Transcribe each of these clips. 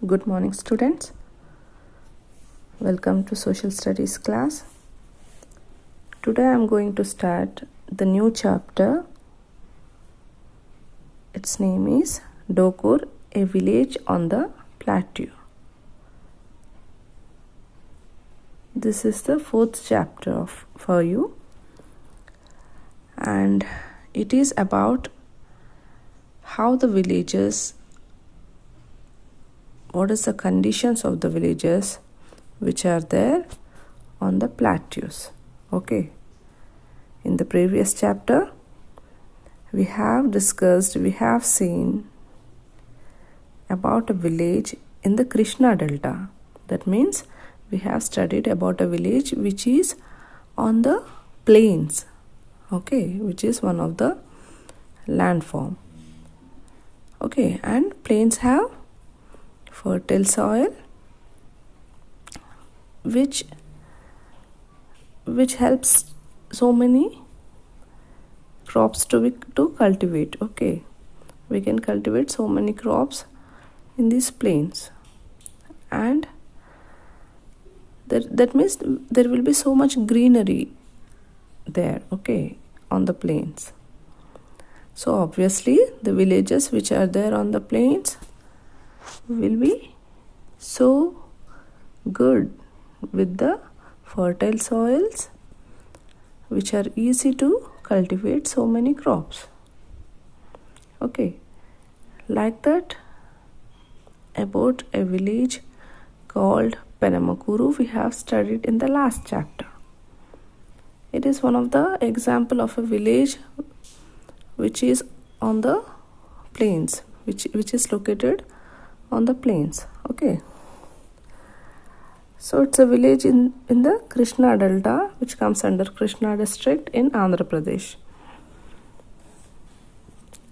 Good morning, students. Welcome to Social Studies class. Today I am going to start the new chapter. Its name is DOKUR, a village on the plateau. This is the fourth chapter for you, and it is about how the villages, what is the conditions of the villages which are there on the plateaus. Okay. In the previous chapter, we have seen about a village in the Krishna Delta. That means we have studied about a village which is on the plains. Okay, which is one of the landform. Okay, and plains have fertile soil which helps so many crops to cultivate. Okay, we can cultivate so many crops in these plains, and that means there will be so much greenery there, okay, on the plains. So obviously the villages which are there on the plains will be so good with the fertile soils which are easy to cultivate so many crops. Okay, like that, about a village called Penamakuru we have studied in the last chapter. It is one of the example of a village which is on the plains, which is located on the plains. Okay, so it's a village in the Krishna Delta, which comes under Krishna district in Andhra Pradesh.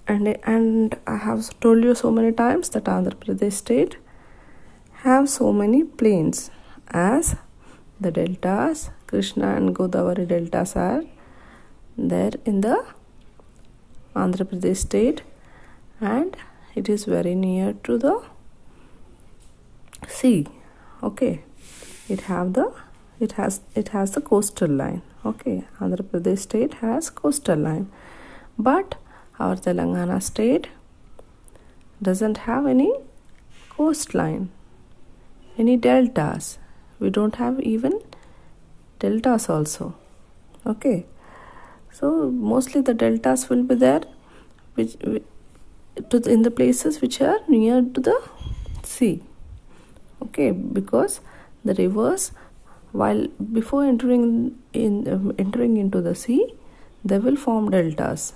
And I have told you so many times that Andhra Pradesh state have so many plains, as the deltas, Krishna and Godavari deltas are there in the Andhra Pradesh state, and it is very near to the sea. Okay, it has the coastal line. Okay, Andhra Pradesh state has coastal line, but our Telangana state doesn't have any coastline, any deltas. We don't have even deltas also. Okay, so mostly the deltas will be there in the places which are near to the sea. Okay, because the rivers, while before entering into the sea, they will form deltas.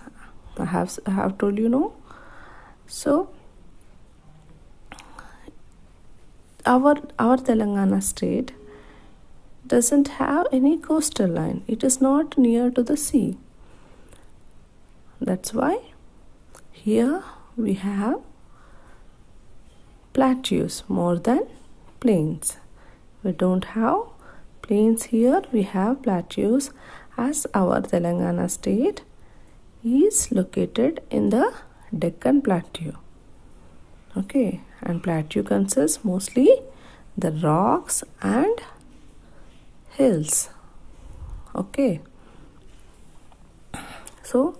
I have told you, no. So our Telangana state doesn't have any coastal line. It is not near to the sea. That's why here we have plateaus more than plains. We don't have plains here, we have plateaus, as our Telangana state is located in the Deccan Plateau. Okay, and plateau consists mostly the rocks and hills. Okay, so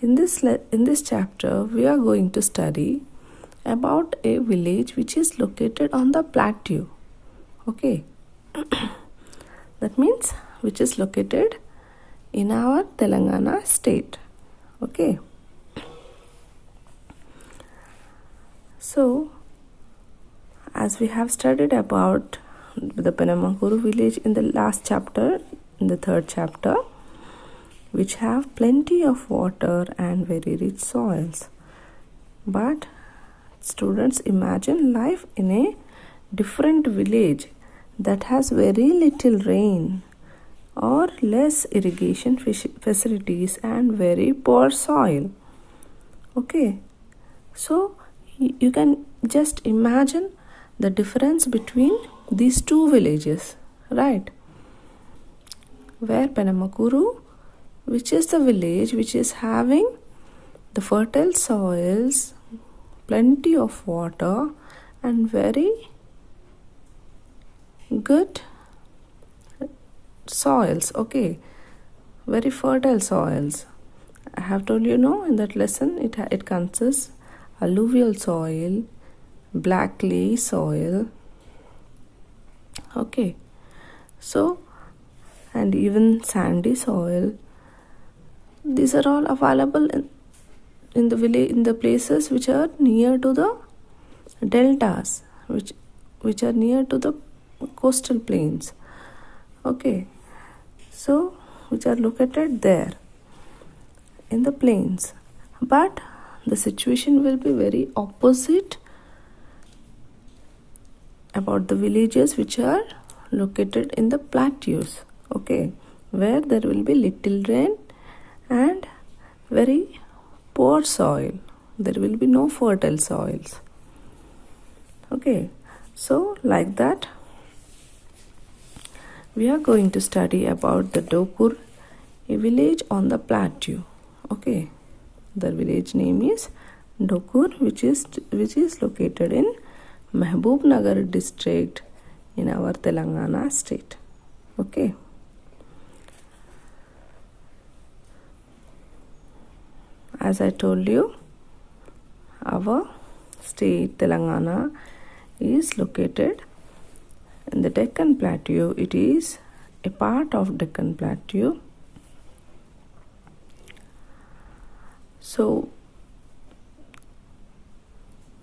in this chapter we are going to study about a village which is located on the plateau. Okay, that means which is located in our Telangana state. Okay, so as we have studied about the Penamakuru village in the last chapter, in the third chapter, which have plenty of water and very rich soils. But students, imagine life in a different village that has very little rain or less irrigation facilities and very poor soil. Okay, so you can just imagine the difference between these two villages, right? Where Penamakuru, which is the village which is having the fertile soils, plenty of water and very good soils, okay, very fertile soils. I have told you, in that lesson it consists alluvial soil, black clay soil, okay, so, and even sandy soil. These are all available in the village, in the places which are near to the deltas, which are near to the coastal plains, okay, so which are located there in the plains. But the situation will be very opposite about the villages which are located in the plateaus, okay, where there will be little rain and very poor soil. There will be no fertile soils, okay. So like that, we are going to study about the DOKUR, a village on the plateau, okay. The village name is DOKUR, which is located in Mahbubnagar district in our Telangana state, okay. As I told you, our state Telangana is located in the Deccan Plateau. It is a part of Deccan Plateau. So,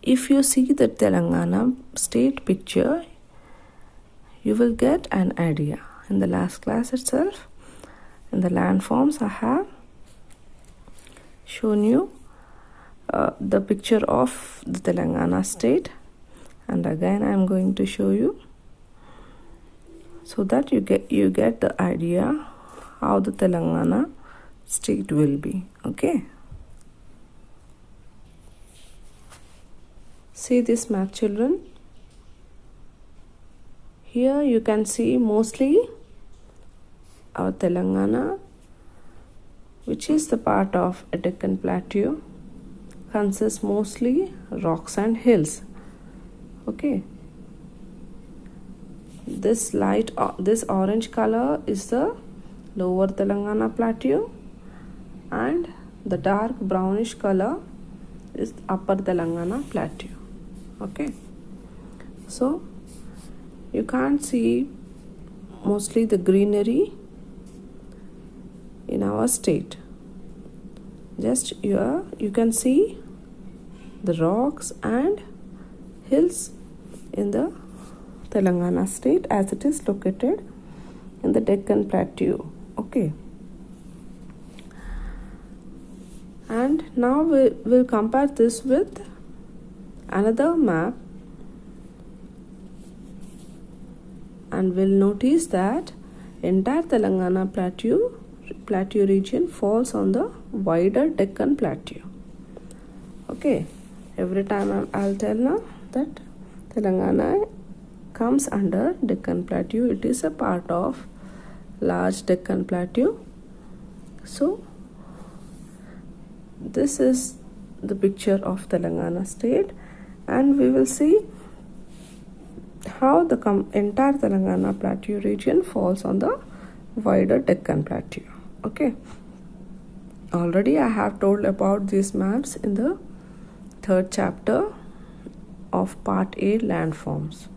if you see the Telangana state picture, you will get an idea. In the last class itself, in the landforms, I have shown you the picture of the Telangana state, and again I am going to show you, so that you get the idea how the Telangana state will be, okay. See this map, children. Here you can see mostly our Telangana, which is the part of a Deccan Plateau, consists mostly rocks and hills, okay. This orange color is the lower Telangana Plateau, and the dark brownish color is upper Telangana Plateau, okay. So you can't see mostly the greenery in our state. Just you can see the rocks and hills in the Telangana state, as it is located in the Deccan Plateau, okay. And now we'll compare this with another map, and we'll notice that entire Telangana plateau region falls on the wider Deccan Plateau, okay. Every time I'll tell now that Telangana comes under Deccan Plateau. It is a part of large Deccan Plateau. So this is the picture of Telangana state, and we will see how the entire Telangana plateau region falls on the wider Deccan Plateau, okay. Already I have told about these maps in the 3rd chapter of Part A, landforms,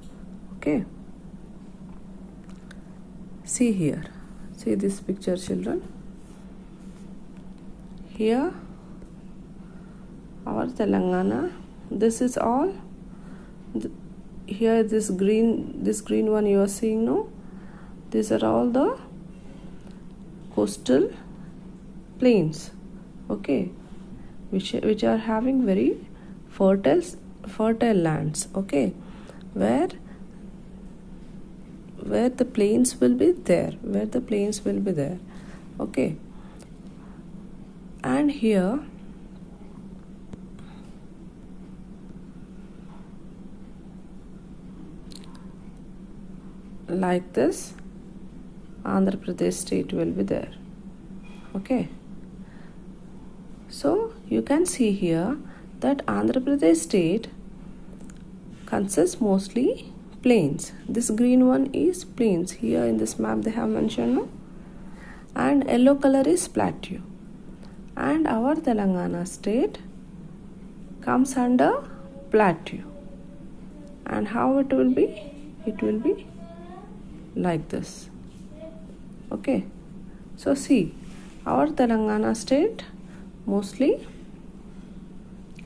okay. See here, see this picture, children. Here our Telangana, this is all here, this green one you are seeing now, these are all the coastal plains, okay, which are having very fertile lands, okay, where the plains will be there, okay. And here like this, Andhra Pradesh state will be there, okay. So you can see here that Andhra Pradesh state consists mostly plains. This green one is plains. Here in this map they have mentioned, no? And yellow color is plateau. And our Telangana state comes under plateau. And how it will be? It will be like this. Okay. So see, our Telangana state mostly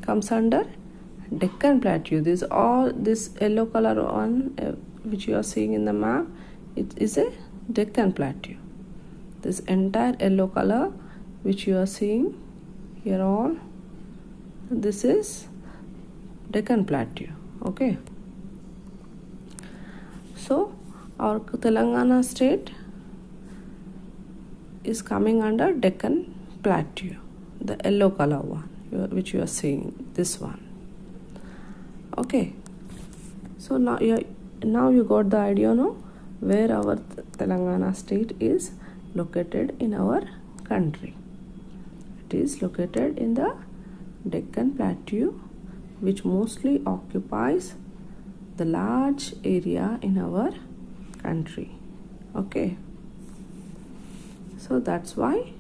comes under Deccan Plateau. This yellow color one which you are seeing in the map, it is a Deccan Plateau. This entire yellow color which you are seeing here all, this is Deccan Plateau. Okay. So our Telangana state is coming under Deccan Plateau, the yellow color one which you are seeing, this one. Okay, so now you got the idea, no, where our Telangana state is located in our country. It is located in the Deccan Plateau, which mostly occupies the large area in our country. Okay, so that's why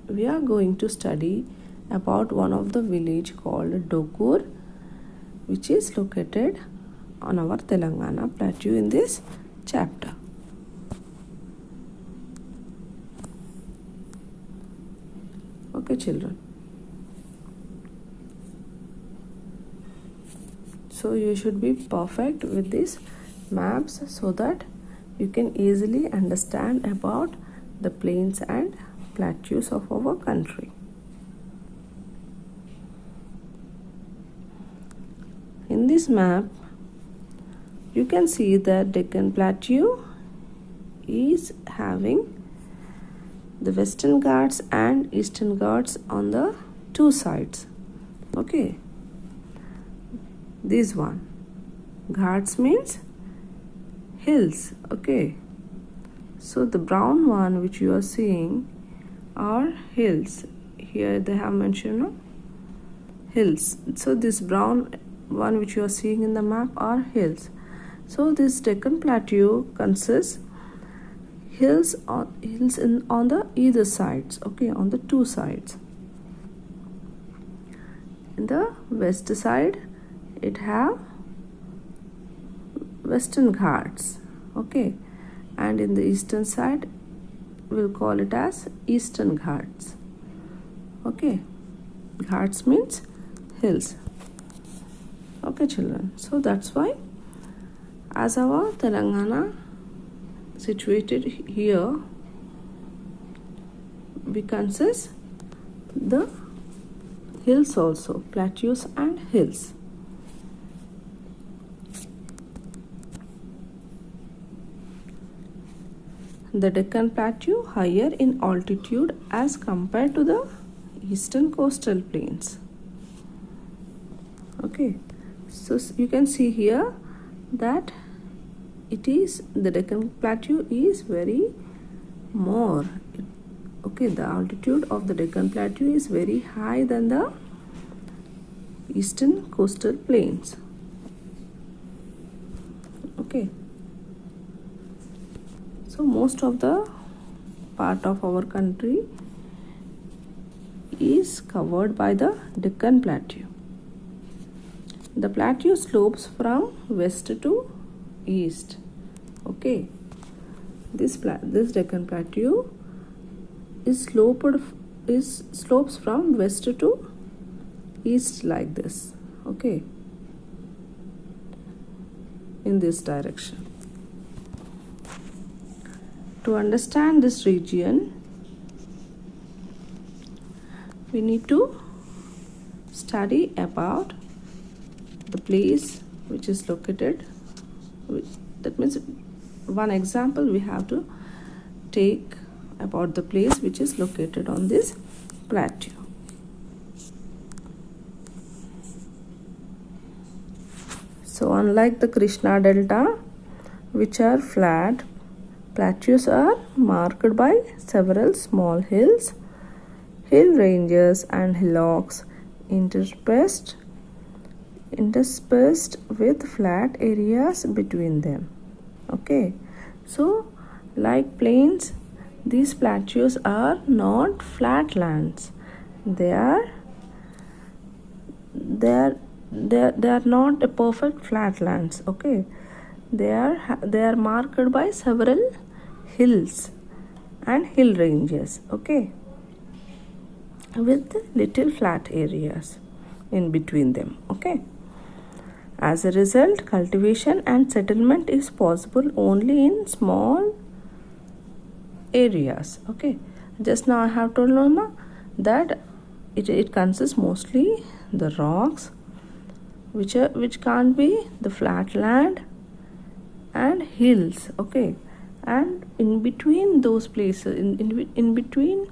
we are going to study about one of the village called DOKUR, which is located on our Telangana plateau in this chapter. Okay, children. So you should be perfect with these maps so that you can easily understand about the plains and plateaus of our country. In this map, you can see that Deccan Plateau is having the Western Ghats and Eastern Ghats on the two sides. Okay, this one, Ghats means hills. Okay, so the brown one which you are seeing are hills. Here they have mentioned, no? Hills. So this brown one which you are seeing in the map are hills. So this Deccan Plateau consists hills on the either sides. Okay, on the two sides. In the west side, it have Western Ghats. Okay, and in the eastern side, we'll call it as Eastern Ghats. Okay, Ghats means hills. Okay, children. So that's why, as our Telangana situated here, we consist the hills also, plateaus and hills. The Deccan Plateau higher in altitude as compared to the eastern coastal plains. Okay, so you can see here that it is the Deccan Plateau is very more. Okay, the altitude of the Deccan Plateau is very high than the eastern coastal plains. Okay, so most of the part of our country is covered by the Deccan Plateau. The plateau slopes from west to east. Okay, this Deccan Plateau is slopes from west to east like this. Okay, in this direction. To understand this region, we need to study about the place which is located. That means one example we have to take about the place which is located on this plateau. So unlike the Krishna Delta, which are flat, plateaus are marked by several small hills, hill ranges and hillocks interspersed interspersed with flat areas between them. Okay, so like plains, these plateaus are not flat lands. They are not a perfect flat lands. Okay, they are marked by several hills and hill ranges. Okay, with little flat areas in between them. Okay, as a result, cultivation and settlement is possible only in small areas. Okay, just now I have told Lona that it consists mostly the rocks, which can't be the flat land and hills. Okay, and in between those places, in between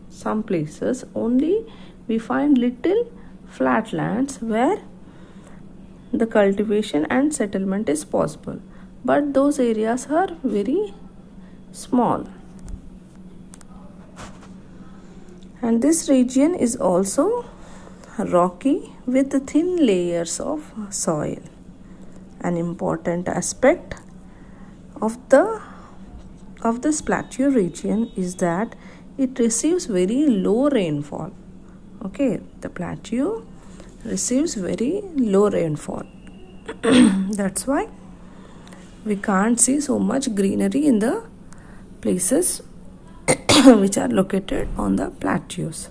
some places only we find little flat lands where the cultivation and settlement is possible, but those areas are very small. And this region is also rocky with thin layers of soil. An important aspect of this plateau region is that it receives very low rainfall. Okay, the plateau receives very low rainfall. That's why we can't see so much greenery in the places which are located on the plateaus.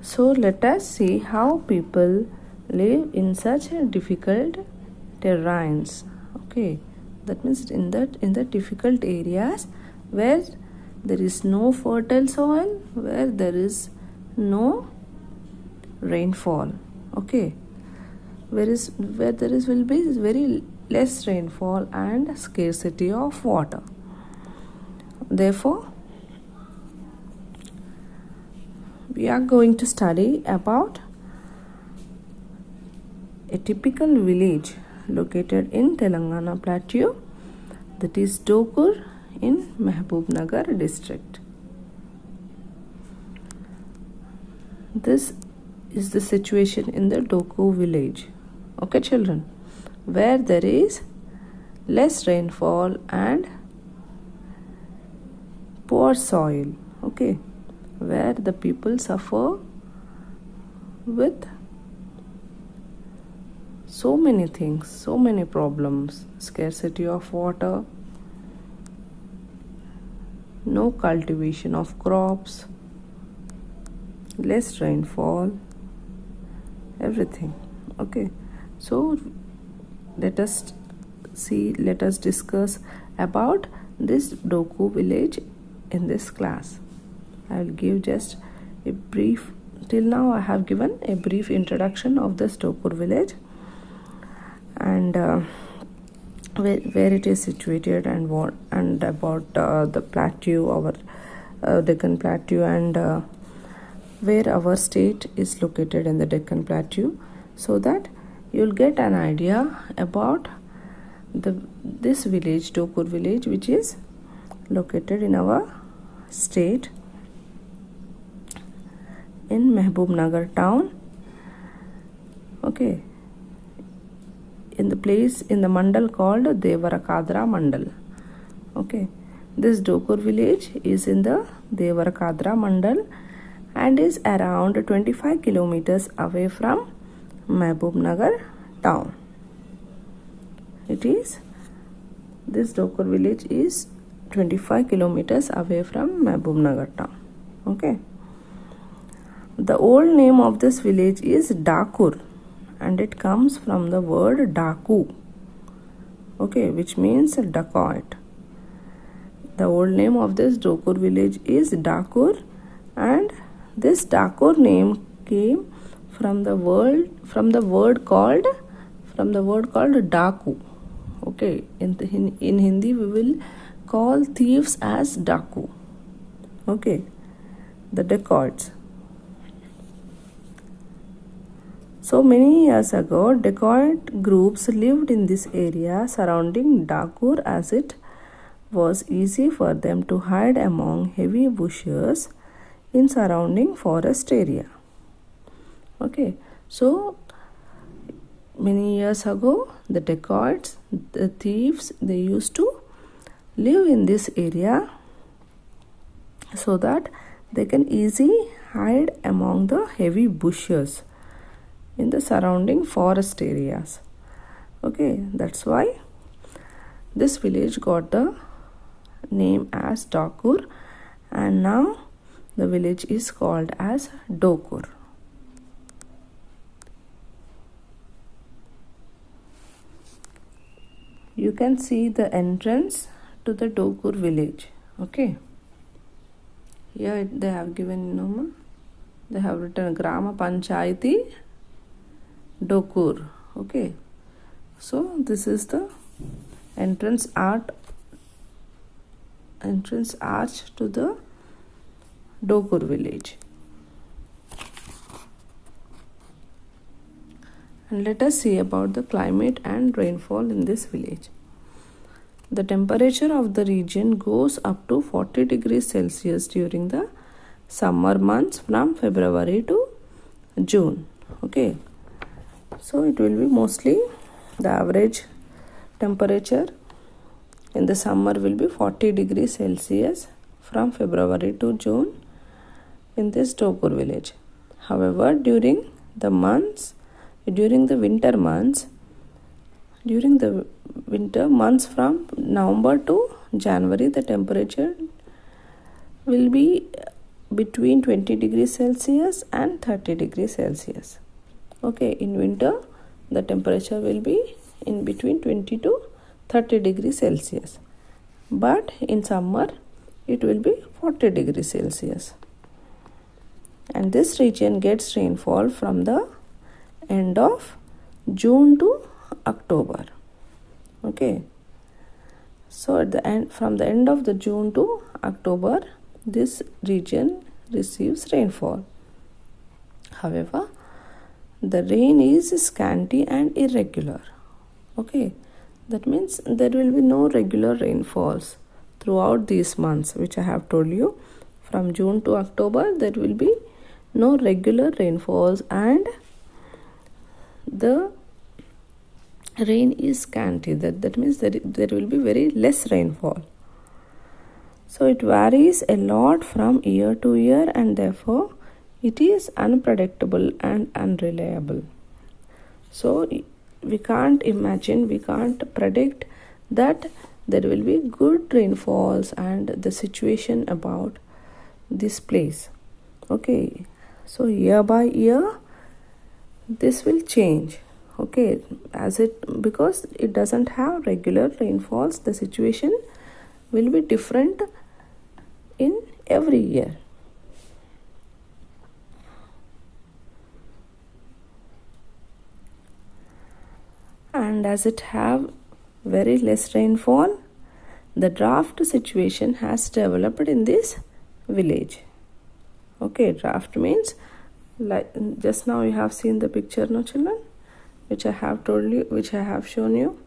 So let us see how people live in such difficult terrains. Okay, that means in the difficult areas where there is no fertile soil, where there is no rainfall. Okay, where there will be very less rainfall and scarcity of water. Therefore, we are going to study about a typical village located in Telangana Plateau, that is DOKUR in Mahbubnagar district. This is the situation in the DOKUR village. Okay, children, where there is less rainfall and poor soil. Okay, where the people suffer with so many things, so many problems: scarcity of water, no cultivation of crops, less rainfall, everything. Okay, so let us discuss about this DOKUR village in this class. I will give just a brief. Till now I have given a brief introduction of this DOKUR village and where it is situated and about the plateau, our Deccan Plateau, and where our state is located in the Deccan Plateau, so that you'll get an idea about this village, DOKUR village, which is located in our state in Mahbubnagar town. Okay, in the mandal called Devarakadra mandal. Okay, this DOKUR village is in the Devarakadra mandal and is around 25 kilometers away from Mahbubnagar town. This DOKUR village is 25 kilometers away from Mahbubnagar town. Okay, the old name of this village is DOKUR, and it comes from the word daku. Okay, which means dacoit. The old name of this DOKUR village is DOKUR, and this DOKUR name came from the word called daku. Okay, in Hindi we will call thieves as daku. Okay, the dacoits. So many years ago, dacoit groups lived in this area surrounding DOKUR, as it was easy for them to hide among heavy bushes in surrounding forest area. Okay, so many years ago, the dacoits, the thieves, they used to live in this area so that they can easily hide among the heavy bushes in the surrounding forest areas. Okay, that's why this village got the name as DOKUR, and now the village is called as DOKUR. You can see the entrance to the DOKUR village. Okay, here they have given they have written Grama Panchayati DOKUR. Okay, so this is the entrance arch to the DOKUR village. And let us see about the climate and rainfall in this village. The temperature of the region goes up to 40 degrees Celsius during the summer months from February to June. Okay, so it will be mostly the average temperature in the summer will be 40 degrees Celsius from February to June in this DOKUR village. However, during the winter months from November to January, the temperature will be between 20 degrees Celsius and 30 degrees Celsius. Okay, in winter, the temperature will be in between 20 to 30 degrees Celsius. But in summer, it will be 40 degrees Celsius. And this region gets rainfall from the end of June to October. Okay, so from the end of the June to October, this region receives rainfall. However, the rain is scanty and irregular. Okay, that means there will be no regular rainfalls throughout these months, which I have told you. From June to October, there will be no regular rainfalls and the rain is scanty. That means there will be very less rainfall. So it varies a lot from year to year, and therefore it is unpredictable and unreliable. So we can't predict that there will be good rainfalls and the situation about this place. Okay, so year by year this will change. Okay, because it doesn't have regular rainfalls, the situation will be different in every year. And as it have very less rainfall, the drought situation has developed in this village. Okay, drought means, like just now you have seen the picture, no children, which I have shown you.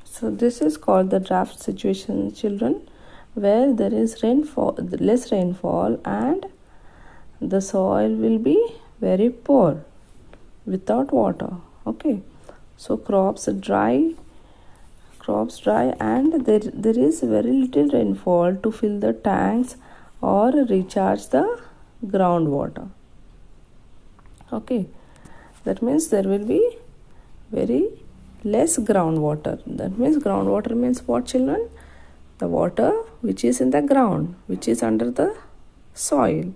So this is called the drought situation, children, where there is less rainfall and the soil will be very poor without water. Okay, so crops dry and there is very little rainfall to fill the tanks or recharge the groundwater. Okay, that means there will be very less groundwater. That means groundwater means what, children? The water which is in the ground, which is under the soil.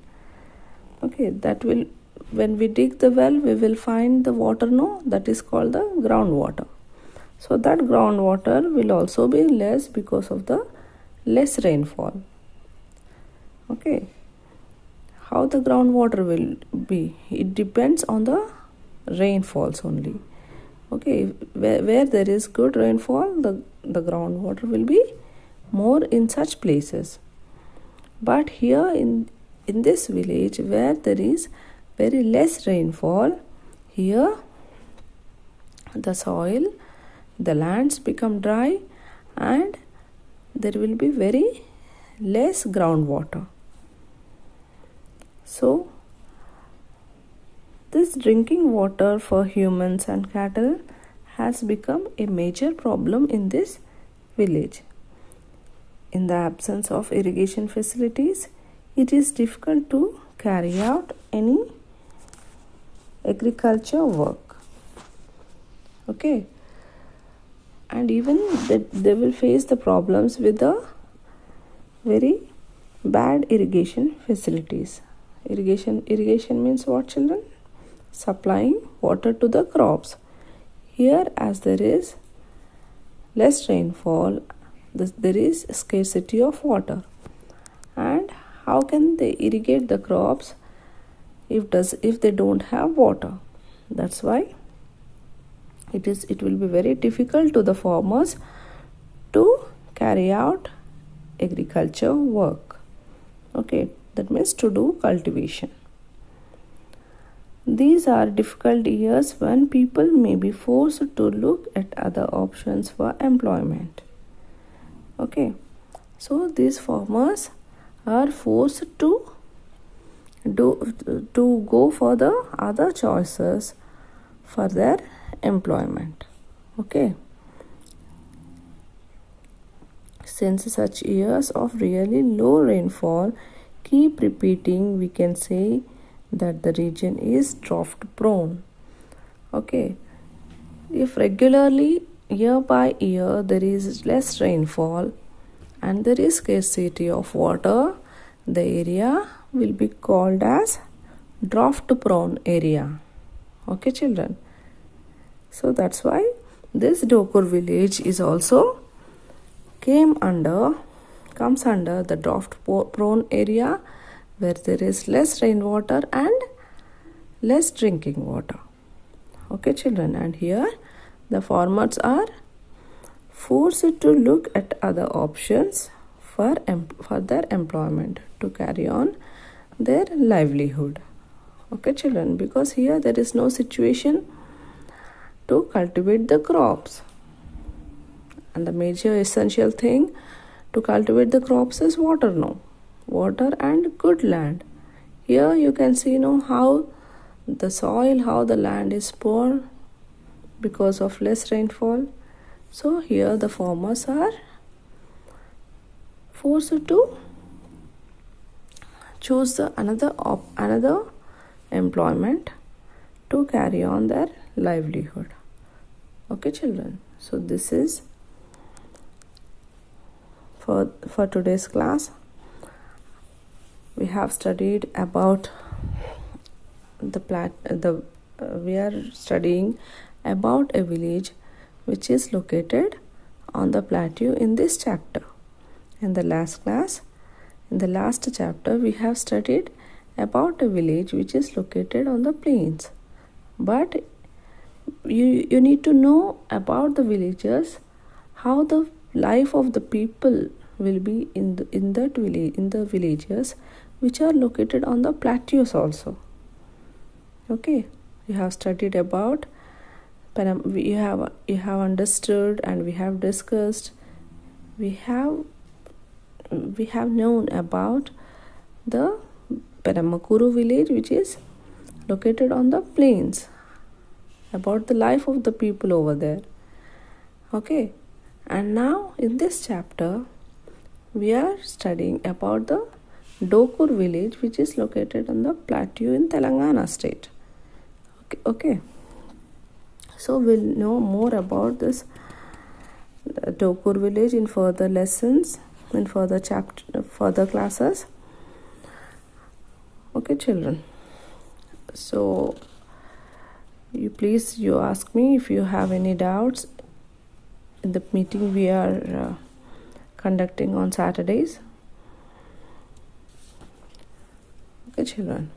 Okay, that will, when we dig the well, we will find the water, no? That is called the groundwater. So that groundwater will also be less because of the less rainfall. Okay, how the groundwater will be? It depends on the rainfalls only. Okay, where there is good rainfall, the groundwater will be more in such places. But here in this village where there is very less rainfall, here the soil, the lands become dry and there will be very less groundwater. So this drinking water for humans and cattle has become a major problem in this village. In the absence of irrigation facilities, it is difficult to carry out any agriculture work. Okay, and even they will face the problems with the very bad irrigation facilities. Irrigation means what, children? Supplying water to the crops. Here, as there is less rainfall, there is scarcity of water. And how can they irrigate the crops if they don't have water? That's why it will be very difficult to the farmers to carry out agriculture work. Okay, that means to do cultivation. These are difficult years when people may be forced to look at other options for employment. Okay, so these farmers are forced to go for the other choices for their employment. Okay, since such years of really low rainfall keep repeating, we can say that the region is drought prone. Okay, if regularly year by year there is less rainfall and there is scarcity of water, the area will be called as drought prone area. Okay, children, so that's why this DOKUR village is also comes under the drought prone area, where there is less rainwater and less drinking water. Okay, children, and here the farmers are forced to look at other options for their employment to carry on their livelihood. Okay, children, because here there is no situation to cultivate the crops, and the major essential thing to cultivate the crops is water and good land. Here you can see how the soil, how the land is poor because of less rainfall. So here the farmers are forced to choose another employment to carry on their livelihood. Okay, children, so this is for today's class. We have studied about we are studying about a village which is located on the plateau in this chapter. In the last chapter, we have studied about a village which is located on the plains. But you need to know about the villagers, how the life of the people will be in the villages which are located on the plateaus also. Okay, you have studied about you have understood and we have discussed, we have known about the Peramakuru village which is located on the plains, about the life of the people over there. Okay, and now in this chapter we are studying about the DOKUR village which is located on the plateau in Telangana state. Okay. So we'll know more about this DOKUR village in further lessons, in further classes. Okay, children. So you ask me if you have any doubts in the meeting we are conducting on Saturdays. Okay, children.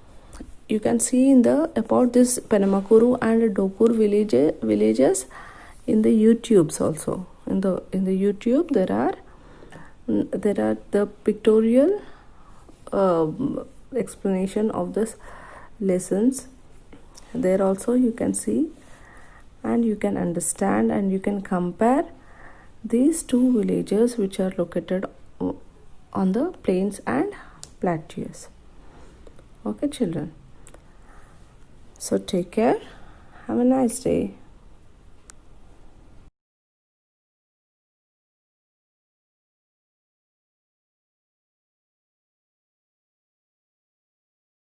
You can see about this Peramakuru and DOKUR villages in the YouTubes also. In the YouTube there are the pictorial explanation of this lessons. There also you can see and you can understand and you can compare these two villages which are located on the plains and plateaus. Okay, children. So take care. Have a nice day.